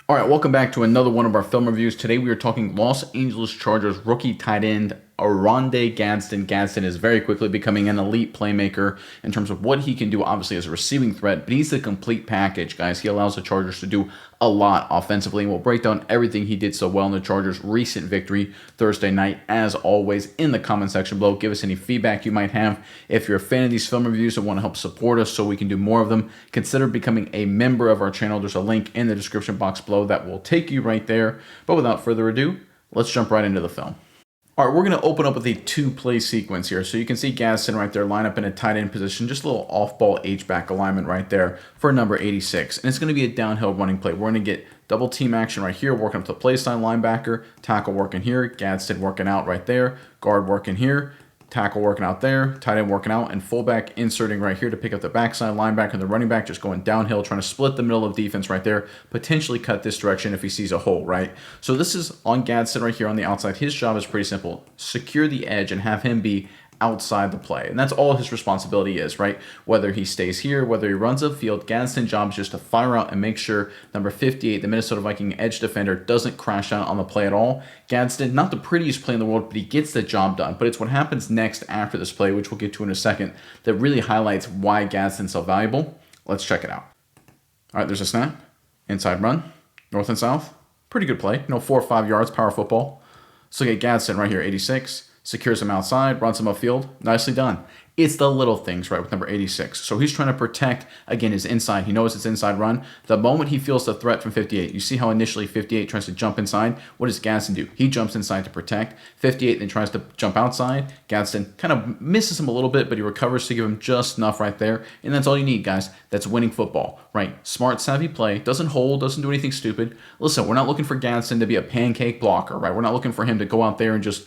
All right, welcome back to another one of our film reviews. Today we are talking Los Angeles Chargers rookie tight end Oronde Gadsden. Gadsden is very quickly becoming an elite playmaker in terms of what he can do, obviously, as a receiving threat, but he's the complete package, guys. He allows the Chargers to do a lot offensively, and we'll break down everything he did so well in the Chargers' recent victory Thursday night. As always, in the comment section below, give us any feedback you might have. If you're a fan of these film reviews and want to help support us so we can do more of them, consider becoming a member of our channel. There's a link in the description box below that will take you right there. But without further ado, let's jump right into the film. All right, we're going to open up with a two-play sequence here. So you can see Gadsden right there line up in a tight end position, just a little off-ball H-back alignment right there for number 86. And it's going to be a downhill running play. We're going to get double team action right here, working up to play sign linebacker, tackle working here, Gadsden working out right there, guard working here, tackle working out there, tight end working out, and fullback inserting right here to pick up the backside linebacker and the running back just going downhill, trying to split the middle of defense right there, potentially cut this direction if he sees a hole, right? So this is on Gadsden right here on the outside. His job is pretty simple. Secure the edge and have him be outside the play. And that's all his responsibility is, right? Whether he stays here, whether he runs upfield, Gadsden's job is just to fire out and make sure number 58, the Minnesota Viking edge defender, doesn't crash out on the play at all. Gadsden, not the prettiest play in the world, but he gets the job done. But it's what happens next after this play, which we'll get to in a second, that really highlights why Gadsden's so valuable. Let's check it out. All right, there's a snap. Inside run. North and south. Pretty good play. 4 or 5 yards, power football. Let's look at Gadsden right here, 86. Secures him outside, runs him upfield. Nicely done. It's the little things, right, with number 86. So he's trying to protect, again, his inside. He knows it's inside run. The moment he feels the threat from 58, you see how initially 58 tries to jump inside? What does Gadsden do? He jumps inside to protect. 58 then tries to jump outside. Gadsden kind of misses him a little bit, but he recovers to give him just enough right there. And that's all you need, guys. That's winning football, right? Smart, savvy play. Doesn't hold, doesn't do anything stupid. Listen, we're not looking for Gadsden to be a pancake blocker, right? We're not looking for him to go out there and just,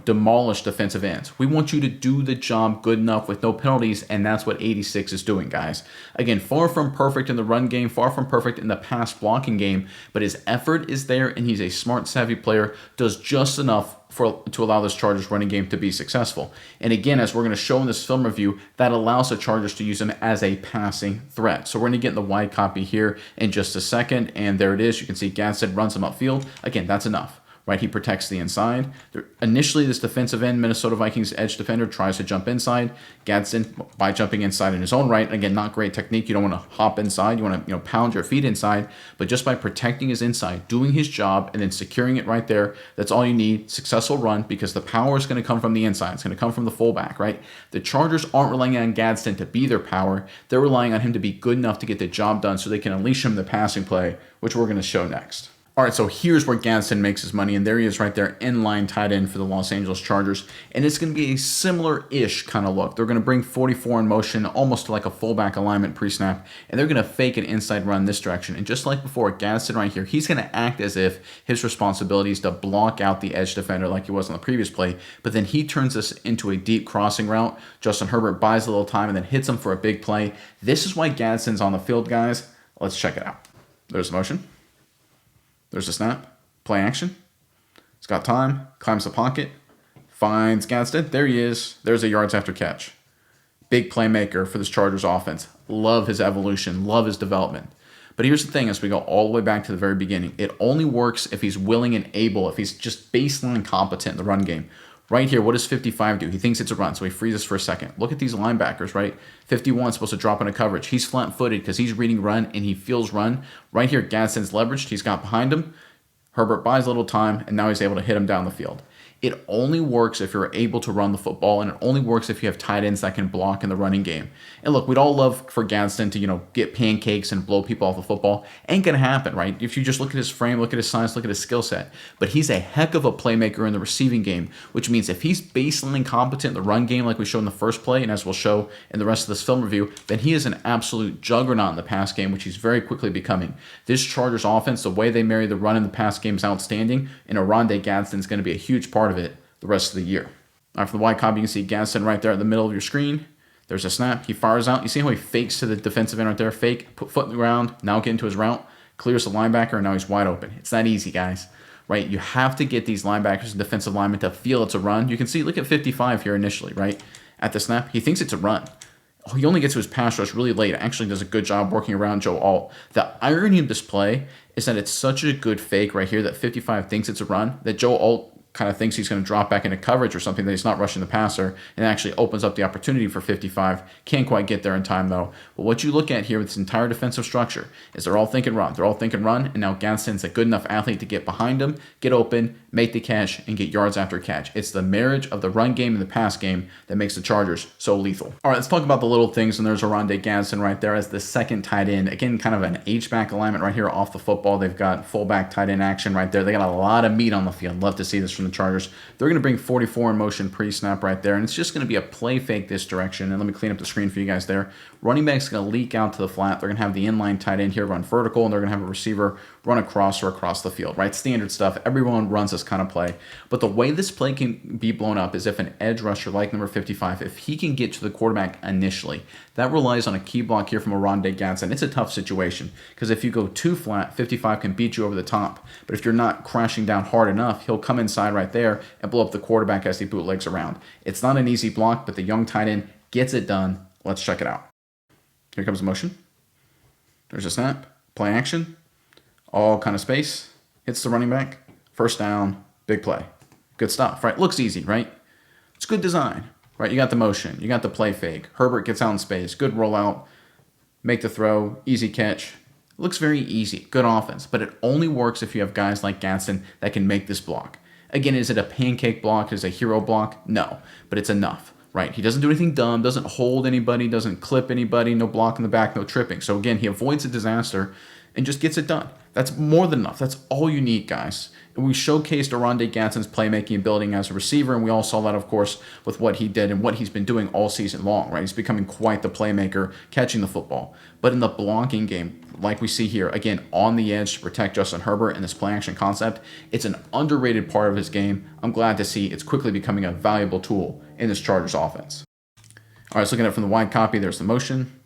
demolish defensive ends. We want you to do the job good enough with no penalties, and that's what 86 is doing, guys. Again, far from perfect in the run game, far from perfect in the pass blocking game, but his effort is there, and he's a smart, savvy player, does just enough to allow this Chargers running game to be successful. And again, as we're going to show in this film review, that allows the Chargers to use him as a passing threat. So we're going to get in the wide copy here in just a second, and there it is. You can see Gadsden runs him upfield. Again, that's enough. Right, he protects the inside. Initially, this defensive end, Minnesota Vikings edge defender, tries to jump inside. Gadsden, by jumping inside in his own right, again, not great technique. You don't want to hop inside. You want to, pound your feet inside. But just by protecting his inside, doing his job, and then securing it right there, that's all you need. Successful run, because the power is going to come from the inside. It's going to come from the fullback, right? The Chargers aren't relying on Gadsden to be their power. They're relying on him to be good enough to get the job done so they can unleash him the passing play, which we're going to show next. All right, so here's where Gadsden makes his money, and there he is right there, in-line tight end for the Los Angeles Chargers, and it's going to be a similar-ish kind of look. They're going to bring 44 in motion, almost like a fullback alignment pre-snap, and they're going to fake an inside run this direction, and just like before, Gadsden right here, he's going to act as if his responsibility is to block out the edge defender like he was on the previous play, but then he turns this into a deep crossing route. Justin Herbert buys a little time and then hits him for a big play. This is why Gadsden's on the field, guys. Let's check it out. There's the motion. There's a snap, play action. He's got time, climbs the pocket, finds Gadsden. There he is. There's a yards after catch. Big playmaker for this Chargers offense. Love his evolution, love his development. But here's the thing, as we go all the way back to the very beginning, it only works if he's willing and able, if he's just baseline competent in the run game. Right here, what does 55 do? He thinks it's a run, so he freezes for a second. Look at these linebackers, right? 51 is supposed to drop into coverage. He's flat-footed because he's reading run and he feels run. Right here, Gadsden's leveraged. He's got behind him. Herbert buys a little time, and now he's able to hit him down the field. It only works if you're able to run the football, and it only works if you have tight ends that can block in the running game. And look, we'd all love for Gadsden to, get pancakes and blow people off the football. Ain't going to happen, right? If you just look at his frame, look at his size, look at his skill set. But he's a heck of a playmaker in the receiving game, which means if he's baseline competent in the run game like we showed in the first play, and as we'll show in the rest of this film review, then he is an absolute juggernaut in the pass game, which he's very quickly becoming. This Chargers offense, the way they marry the run and the pass game is outstanding, and Oronde Gadsden is going to be a huge part of it the rest of the year. All right, for the wide copy, you can see Gadsden right there in the middle of your screen. There's a snap. He fires out. You see how he fakes to the defensive end right there? Fake, put foot in the ground, now get into his route, clears the linebacker, and now he's wide open. It's that easy, guys. Right? You have to get these linebackers and defensive linemen to feel it's a run. You can see, look at 55 here initially, right? At the snap, he thinks it's a run. he only gets to his pass rush really late. Actually does a good job working around Joe Alt. The irony of this play is that it's such a good fake right here that 55 thinks it's a run that Joe Alt kind of thinks he's going to drop back into coverage or something, that he's not rushing the passer, and actually opens up the opportunity for 55. Can't quite get there in time, though. But what you look at here with this entire defensive structure is they're all thinking run. They're all thinking run, and now Gadsden's a good enough athlete to get behind him, get open, make the catch, and get yards after catch. It's the marriage of the run game and the pass game that makes the Chargers so lethal. All right, let's talk about the little things, and there's Oronde Gadsden right there as the second tight end. Again, kind of an H-back alignment right here off the football. They've got fullback tight end action right there. They got a lot of meat on the field. Love to see this from the Chargers. They're going to bring 44 in motion pre-snap right there, and it's just going to be a play fake this direction. And let me clean up the screen for you guys there. Running back's going to leak out to the flat. They're going to have the inline tight end here run vertical, and they're going to have a receiver run across or across the field, right? Standard stuff. Everyone runs this kind of play. But the way this play can be blown up is if an edge rusher like number 55, if he can get to the quarterback initially, that relies on a key block here from Oronde Gadsden. It's a tough situation because if you go too flat, 55 can beat you over the top. But if you're not crashing down hard enough, he'll come inside right there and blow up the quarterback as he bootlegs around. It's not an easy block, but the young tight end gets it done. Let's check it out. Here comes the motion. There's a snap. Play action. All kind of space. Hits the running back. First down. Big play. Good stuff, right? Looks easy, right? It's good design, right? You got the motion. You got the play fake. Herbert gets out in space. Good rollout. Make the throw. Easy catch. Looks very easy. Good offense. But it only works if you have guys like Gadsden that can make this block. Again, is it a pancake block? Is it a hero block? No, but it's enough, right? He doesn't do anything dumb, doesn't hold anybody, doesn't clip anybody, no block in the back, no tripping. So again, he avoids a disaster and just gets it done. That's more than enough. That's all you need, guys. And we showcased Oronde Gadsden's playmaking ability as a receiver, and we all saw that, of course, with what he did and what he's been doing all season long, right? He's becoming quite the playmaker, catching the football. But in the blocking game, like we see here, again, on the edge to protect Justin Herbert and this play action concept, it's an underrated part of his game. I'm glad to see it's quickly becoming a valuable tool in this Chargers offense. All right, so looking at it from the wide copy, there's the motion.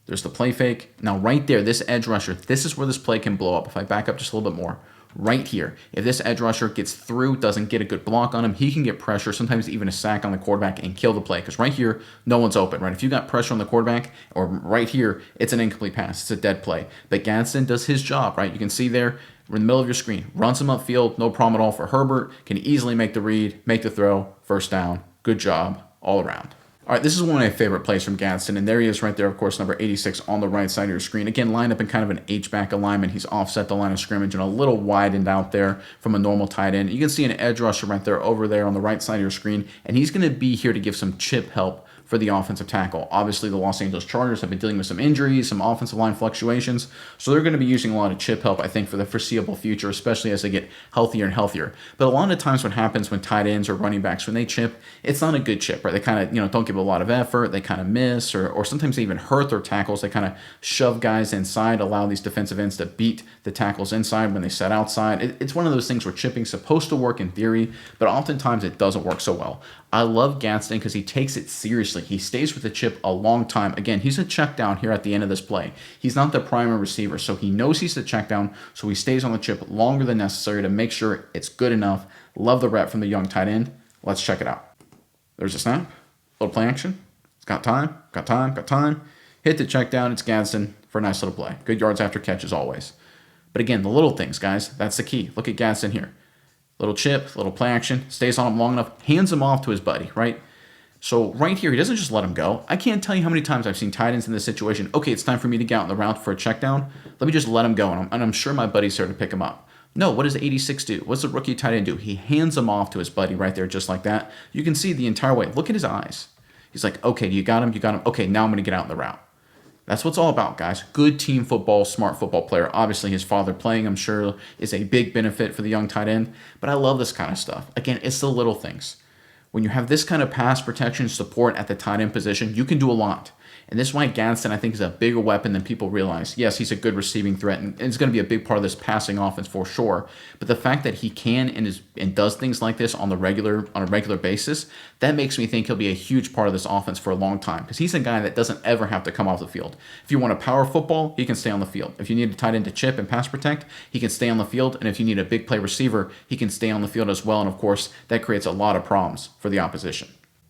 There's the play fake. Now right there, this edge rusher, this is where this play can blow up. If I back up just a little bit more, right here, if this edge rusher gets through, doesn't get a good block on him, he can get pressure, sometimes even a sack on the quarterback and kill the play. Because right here, no one's open, right? If you got pressure on the quarterback, or right here, it's an incomplete pass. It's a dead play. But Gadsden does his job, right? You can see there, we're in the middle of your screen. Runs him upfield, no problem at all for Herbert. Can easily make the read, make the throw, first down. Good job all around. All right, this is one of my favorite plays from Gadsden, and there he is right there, of course, number 86 on the right side of your screen. Again, lined up in kind of an H-back alignment. He's offset the line of scrimmage and a little widened out there from a normal tight end. You can see an edge rusher right there over there on the right side of your screen, and he's going to be here to give some chip help for the offensive tackle. Obviously, the Los Angeles Chargers have been dealing with some injuries, some offensive line fluctuations, so they're going to be using a lot of chip help, I think, for the foreseeable future, especially as they get healthier and healthier. But a lot of times what happens when tight ends or running backs, when they chip, it's not a good chip, right? They kind of, don't give a lot of effort, they kind of miss, or sometimes they even hurt their tackles. They kind of shove guys inside, allow these defensive ends to beat the tackles inside when they set outside. It's one of those things where chipping's supposed to work in theory, but oftentimes it doesn't work so well. I love Gadsden because he takes it seriously. He stays with the chip a long time. Again, he's a check down here at the end of this play. He's not the primary receiver, so he knows he's the check down, so he stays on the chip longer than necessary to make sure it's good enough. Love the rep from the young tight end. Let's check it out. There's a snap, little play action. It's got time. Hit the check down. It's Gadsden for a nice little play. Good yards after catch as always. But again, the little things, guys, that's the key. Look at Gadsden here. Little chip, little play action, stays on him long enough, hands him off to his buddy, right? So right here, he doesn't just let him go. I can't tell you how many times I've seen tight ends in this situation. Okay, it's time for me to get out on the route for a check down. Let me just let him go, and I'm sure my buddy's there to pick him up. No, what does 86 do? What's the rookie tight end do? He hands him off to his buddy right there just like that. You can see the entire way. Look at his eyes. He's like, okay, you got him. Okay, now I'm going to get out on the route. That's what it's all about, guys. Good team football, smart football player. Obviously, his father playing, I'm sure, is a big benefit for the young tight end. But I love this kind of stuff. Again, it's the little things. When you have this kind of pass protection support at the tight end position, you can do a lot. And this is why Gadsden, I think, is a bigger weapon than people realize. Yes, he's a good receiving threat, and it's going to be a big part of this passing offense for sure. But the fact that he can and does things like this on a regular basis, that makes me think he'll be a huge part of this offense for a long time. Because he's a guy that doesn't ever have to come off the field. If you want a power football, he can stay on the field. If you need a tight end to chip and pass protect, he can stay on the field. And if you need a big play receiver, he can stay on the field as well. And of course, that creates a lot of problems for the opposition.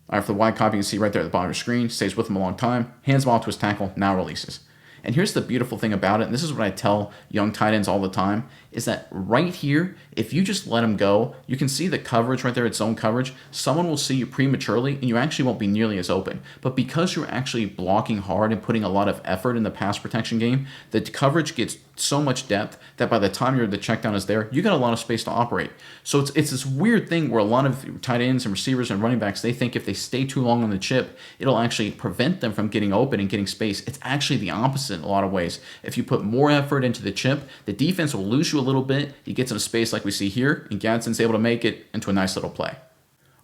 All right, for the wide copy, you can see right there at the bottom of your screen, stays with him a long time, hands him off to his tackle, now releases. And here's the beautiful thing about it, and this is what I tell young tight ends all the time, is that right here, if you just let him go, you can see the coverage right there, its zone coverage. Someone will see you prematurely, and you actually won't be nearly as open. But because you're actually blocking hard and putting a lot of effort in the pass protection game, the coverage gets so much depth that by the time the check down is there, you got a lot of space to operate. So it's this weird thing where a lot of tight ends and receivers and running backs, they think if they stay too long on the chip, it'll actually prevent them from getting open and getting space. It's actually the opposite in a lot of ways. If you put more effort into the chip, the defense will lose you a little bit. You get some space like we see here, and Gadsden's able to make it into a nice little play.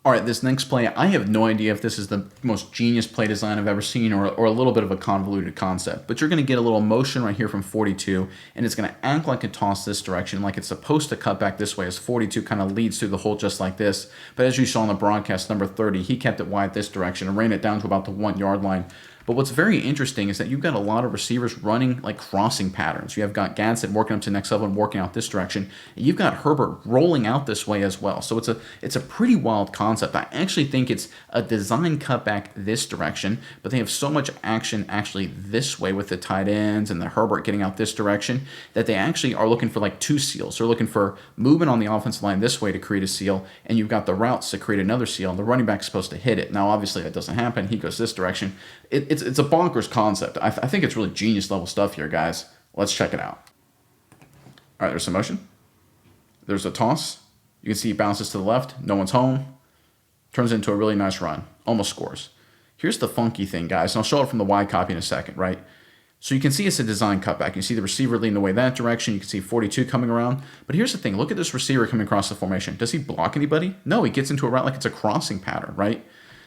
All right, this next play, I have no idea if this is the most genius play design I've ever seen or a little bit of a convoluted concept, but you're going to get a little motion right here from 42, and it's going to act like a toss this direction, like it's supposed to cut back this way as 42 kind of leads through the hole just like this. But as you saw in the broadcast, number 30, he kept it wide this direction and ran it down to about the 1 yard line. But what's very interesting is that you've got a lot of receivers running like crossing patterns. You have got Gadsden working up to the next level and working out this direction. And you've got Herbert rolling out this way as well. So it's a pretty wild concept. I actually think it's a design cutback this direction, but they have so much action actually this way with the tight ends and the Herbert getting out this direction that they actually are looking for like two seals. They're looking for movement on the offensive line this way to create a seal, and you've got the routes to create another seal, and the running back's supposed to hit it. Now, obviously, that doesn't happen. He goes this direction. It's a bonkers concept. I think it's really genius level stuff here, guys. Let's check it out. All right, there's some motion. There's a toss. You can see he bounces to the left. No one's home. Turns into a really nice run. Almost scores. Here's the funky thing, guys. And I'll show it from the wide copy in a second, right? So you can see it's a design cutback. You see the receiver leading the way that direction. You can see 42 coming around. But here's the thing. Look at this receiver coming across the formation. Does he block anybody? No, he gets into a route like it's a crossing pattern, right?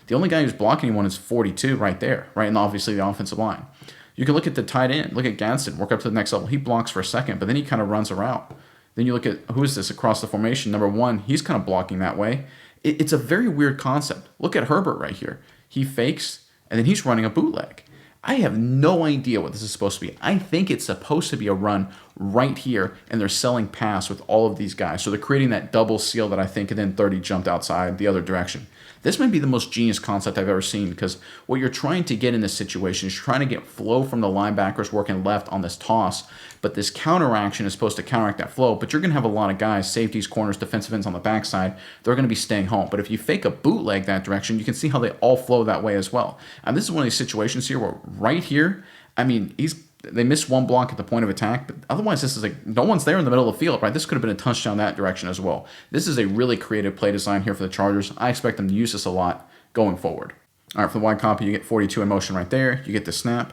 The only guy who's blocking anyone is 42 right there, right? And obviously the offensive line. You can look at the tight end. Look at Gadsden, work up to the next level. He blocks for a second, but then he kind of runs a route. Then you look at, who is this across the formation? Number 1, he's kind of blocking that way. It's a very weird concept. Look at Herbert right here. He fakes, and then he's running a bootleg. I have no idea what this is supposed to be. I think it's supposed to be a run right here, and they're selling pass with all of these guys. So they're creating that double seal that I think, and then 30 jumped outside the other direction. This might be the most genius concept I've ever seen, because what you're trying to get in this situation is trying to get flow from the linebackers working left on this toss, but this counteraction is supposed to counteract that flow, but you're going to have a lot of guys, safeties, corners, defensive ends on the backside, they're going to be staying home. But if you fake a bootleg that direction, you can see how they all flow that way as well. And this is one of these situations here where right here, I mean, they missed one block at the point of attack, but otherwise this is like no one's there in the middle of the field, right? This could have been a touchdown that direction as well. This is a really creative play design here for the Chargers. I expect them to use this a lot going forward. All right, for the wide copy, you get 42 in motion right there. You get the snap,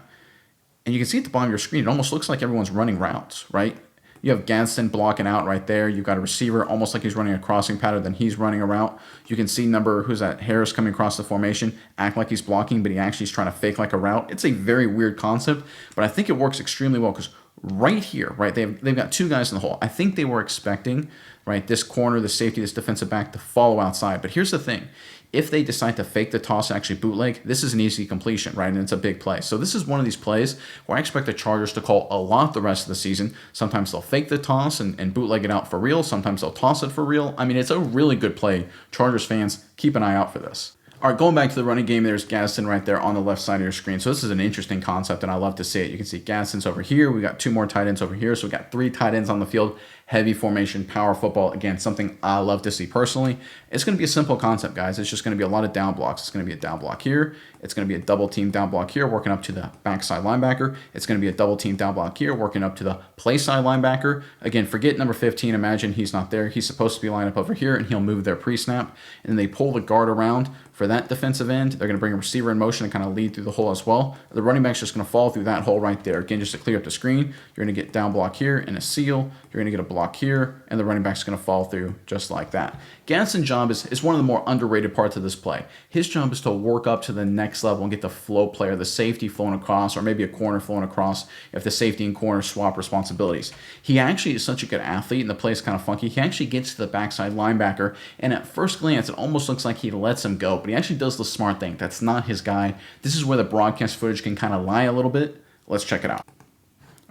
and you can see at the bottom of your screen, it almost looks like everyone's running routes, right? You have Gadsden blocking out right there. You've got a receiver almost like he's running a crossing pattern, then he's running a route. You can see Harris coming across the formation, act like he's blocking, but he actually is trying to fake like a route. It's a very weird concept, but I think it works extremely well because right here, right, they've got two guys in the hole. I think they were expecting, right, this corner, the safety, this defensive back to follow outside. But here's the thing. If they decide to fake the toss, actually bootleg, this is an easy completion, right? And it's a big play. So this is one of these plays where I expect the Chargers to call a lot the rest of the season. Sometimes they'll fake the toss and bootleg it out for real. Sometimes they'll toss it for real. I mean, it's a really good play. Chargers fans, keep an eye out for this. All right, going back to the running game, there's Gadsden right there on the left side of your screen. So this is an interesting concept, and I love to see it. You can see Gadsden's over here. We got 2 more tight ends over here. So we got 3 tight ends on the field. Heavy formation, power football. Again, something I love to see personally. It's going to be a simple concept, guys. It's just going to be a lot of down blocks. It's going to be a down block here. It's going to be a double team down block here, working up to the backside linebacker. It's going to be a double team down block here, working up to the play side linebacker. Again, forget number 15. Imagine he's not there. He's supposed to be lined up over here, and he'll move their pre-snap. And then they pull the guard around for that defensive end. They're going to bring a receiver in motion and kind of lead through the hole as well. The running back's just going to fall through that hole right there. Again, just to clear up the screen, you're going to get down block here and a seal. You're going to get a block here, and the running back's going to fall through just like that. Gadsden's job is one of the more underrated parts of this play. His job is to work up to the next level and get the flow player, the safety flowing across, or maybe a corner flowing across if the safety and corner swap responsibilities. He actually is such a good athlete, and the play is kind of funky. He actually gets to the backside linebacker, and at first glance, it almost looks like he lets him go, but he actually does the smart thing. That's not his guy. This is where the broadcast footage can kind of lie a little bit. Let's check it out.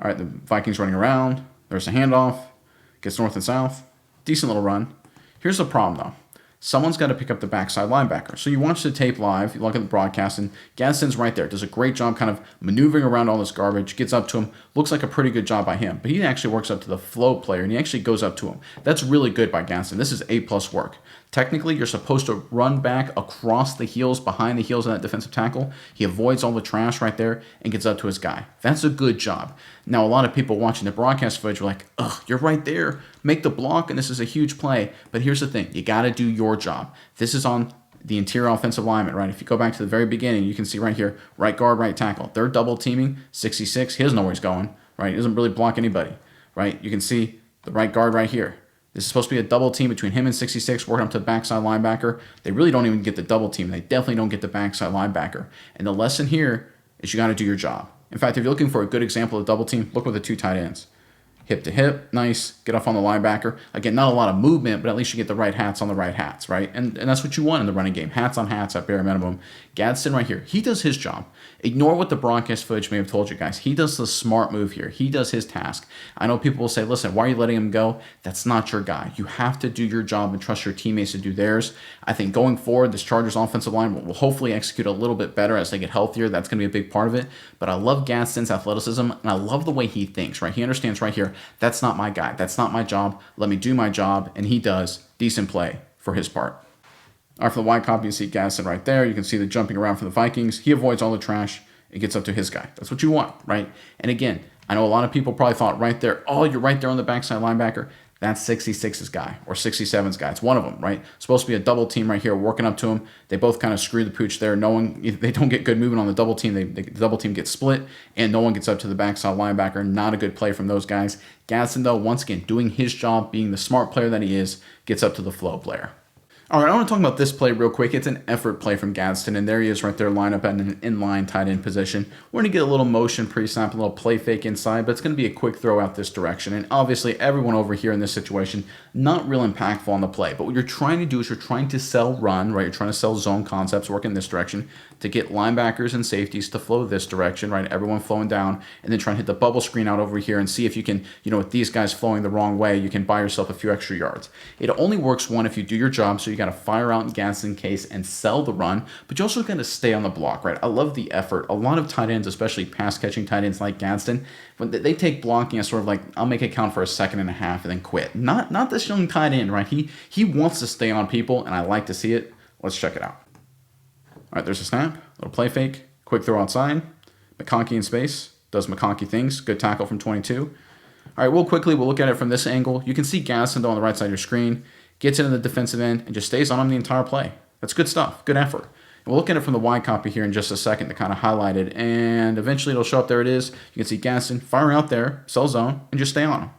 All right, the Vikings running around. There's a handoff. Gets north and south. Decent little run. Here's the problem, though. someone's got to pick up the backside linebacker. So you watch the tape live, you look at the broadcast, and Gadsden's right there. Does a great job kind of maneuvering around all this garbage, gets up to him, looks like a pretty good job by him. But he actually works up to the flow player, and he actually goes up to him. That's really good by Gadsden. This is A+ work. Technically, you're supposed to run back across the heels, behind the heels of that defensive tackle. He avoids all the trash right there and gets up to his guy. That's a good job. Now, a lot of people watching the broadcast footage are like, ugh, you're right there. Make the block, and this is a huge play. But here's the thing. You got to do your job. This is on the interior offensive lineman, right? If you go back to the very beginning, you can see right here, right guard, right tackle. They're double teaming, 66. He doesn't know where he's going, right? He doesn't really block anybody, right? You can see the right guard right here. This is supposed to be a double team between him and 66, working up to the backside linebacker. They really don't even get the double team. They definitely don't get the backside linebacker. And the lesson here is you got to do your job. In fact, if you're looking for a good example of double team, look with the two tight ends. Hip to hip, nice, get off on the linebacker. Again, not a lot of movement, but at least you get the right hats on the right hats, right? And that's what you want in the running game, hats on hats at bare minimum. Gadsden right here, he does his job. Ignore what the broadcast footage may have told you guys. He does the smart move here. He does his task. I know people will say, listen, why are you letting him go? That's not your guy. You have to do your job and trust your teammates to do theirs. I think going forward, this Chargers offensive line will hopefully execute a little bit better as they get healthier. That's going to be a big part of it. But I love Gadsden's athleticism, and I love the way he thinks, right? He understands right here, that's not my guy. That's not my job. Let me do my job. And he does. Decent play for his part. All right, for the wide copy, you see Gadsden right there. You can see the jumping around for the Vikings. He avoids all the trash. It gets up to his guy. That's what you want, right? And again, I know a lot of people probably thought right there, oh, you're right there on the backside linebacker. That's 66's guy or 67's guy. It's one of them, right? Supposed to be a double team right here, working up to him. They both kind of screw the pooch there. No one, they don't get good movement on the double team. The double team gets split, and no one gets up to the backside linebacker. Not a good play from those guys. Gadsden, though, once again, doing his job, being the smart player that he is, gets up to the flow player. All right, I want to talk about this play real quick. It's an effort play from Gadsden, and there he is right there, lined up at an inline tight end position. We're going to get a little motion pre-snap, a little play fake inside, but it's going to be a quick throw out this direction. And obviously, everyone over here in this situation, not real impactful on the play. But what you're trying to do is you're trying to sell run, right? You're trying to sell zone concepts, work in this direction, to get linebackers and safeties to flow this direction, right? Everyone flowing down, and then try and hit the bubble screen out over here and see if you can, with these guys flowing the wrong way, you can buy yourself a few extra yards. It only works, one, if you do your job, so you got to fire out in Gadsden case and sell the run, but you also got to stay on the block, right? I love the effort. A lot of tight ends, especially pass-catching tight ends like Gadsden, when they take blocking as sort of like, I'll make it count for a second and a half and then quit. Not this young tight end, right? He wants to stay on people, and I like to see it. Let's check it out. All right, there's a snap, little play fake, quick throw outside. McConkey in space, does McConkey things. Good tackle from 22. All right, we'll look at it from this angle. You can see Gadsden on the right side of your screen, gets into the defensive end, and just stays on him the entire play. That's good stuff, good effort. And we'll look at it from the wide copy here in just a second to kind of highlight it, and eventually it'll show up. There it is. You can see Gadsden fire out there, sell zone, and just stay on him.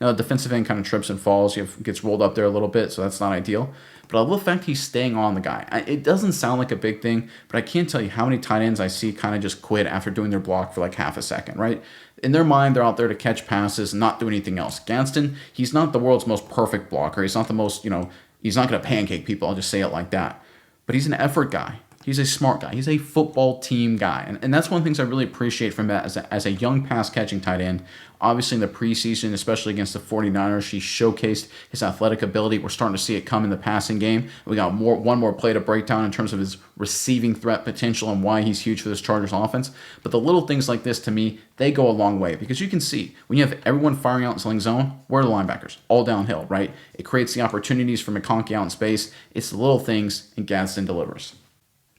Now, the defensive end kind of trips and falls. Gets rolled up there a little bit, so that's not ideal. But I love the fact he's staying on the guy. It doesn't sound like a big thing, but I can't tell you how many tight ends I see kind of just quit after doing their block for like half a second, right? In their mind, they're out there to catch passes and not do anything else. Gadsden, he's not the world's most perfect blocker. He's not the most, he's not going to pancake people. I'll just say it like that. But he's an effort guy. He's a smart guy. He's a football team guy. And that's one of the things I really appreciate from that as a young pass-catching tight end. Obviously, in the preseason, especially against the 49ers, he showcased his athletic ability. We're starting to see it come in the passing game. We got one more play to break down in terms of his receiving threat potential and why he's huge for this Chargers offense. But the little things like this, to me, they go a long way. Because you can see, when you have everyone firing out and selling zone, where are the linebackers? All downhill, right? It creates the opportunities for McConkey out in space. It's the little things, and Gadsden delivers.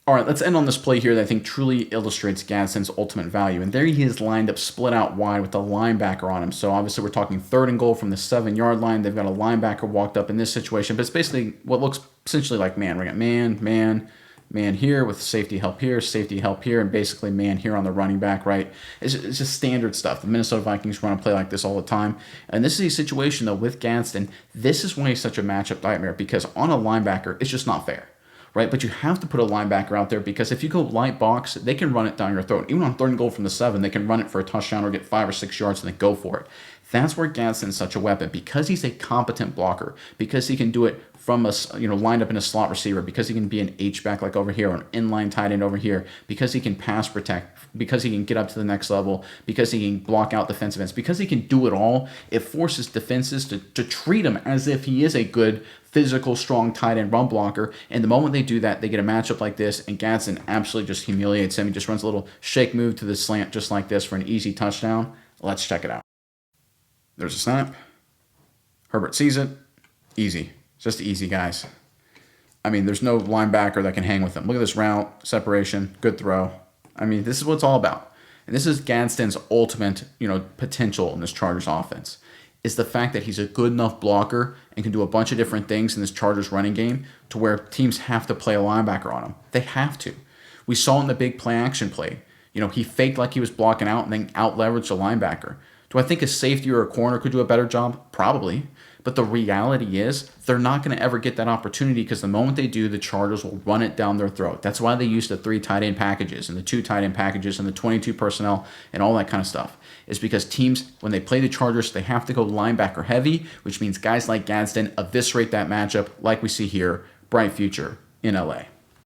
All right, let's end on this play here that I think truly illustrates Gadsden's ultimate value. And there he is lined up, split out wide with the linebacker on him. So obviously we're talking 3rd and goal from the 7-yard line. They've got a linebacker walked up in this situation. But it's basically what looks essentially like man. We got man here with safety help here, and basically man here on the running back, right? It's just standard stuff. The Minnesota Vikings run a play like this all the time. And this is a situation, though, with Gadsden. This is why he's such a matchup nightmare, because on a linebacker, it's just not fair. Right, but you have to put a linebacker out there, because if you go light box, they can run it down your throat. Even on 3rd and goal from the 7, they can run it for a touchdown or get 5 or 6 yards and then go for it. That's where Gadsden's such a weapon, because he's a competent blocker, because he can do it from lined up in a slot receiver, because he can be an H-back like over here, or an inline tight end over here, because he can pass protect, because he can get up to the next level, because he can block out defensive ends, because he can do it all. It forces defenses to treat him as if he is a good physical, strong tight end run blocker. And the moment they do that, they get a matchup like this, and Gadsden absolutely just humiliates him. He just runs a little shake move to the slant just like this for an easy touchdown. Let's check it out. There's a snap. Herbert sees it. Easy. Just easy, guys. I mean, there's no linebacker that can hang with him. Look at this route, separation, good throw. I mean, this is what it's all about. And this is Gadsden's ultimate, potential in this Chargers offense, is the fact that he's a good enough blocker and can do a bunch of different things in this Chargers running game to where teams have to play a linebacker on him. They have to. We saw in the big play action play. He faked like he was blocking out and then out-leveraged a linebacker. Do I think a safety or a corner could do a better job? Probably. But the reality is they're not going to ever get that opportunity because the moment they do, the Chargers will run it down their throat. That's why they use the 3 tight end packages and the 2 tight end packages and the 22 personnel and all that kind of stuff. It's because teams, when they play the Chargers, they have to go linebacker heavy, which means guys like Gadsden eviscerate that matchup like we see here. Bright future in LA.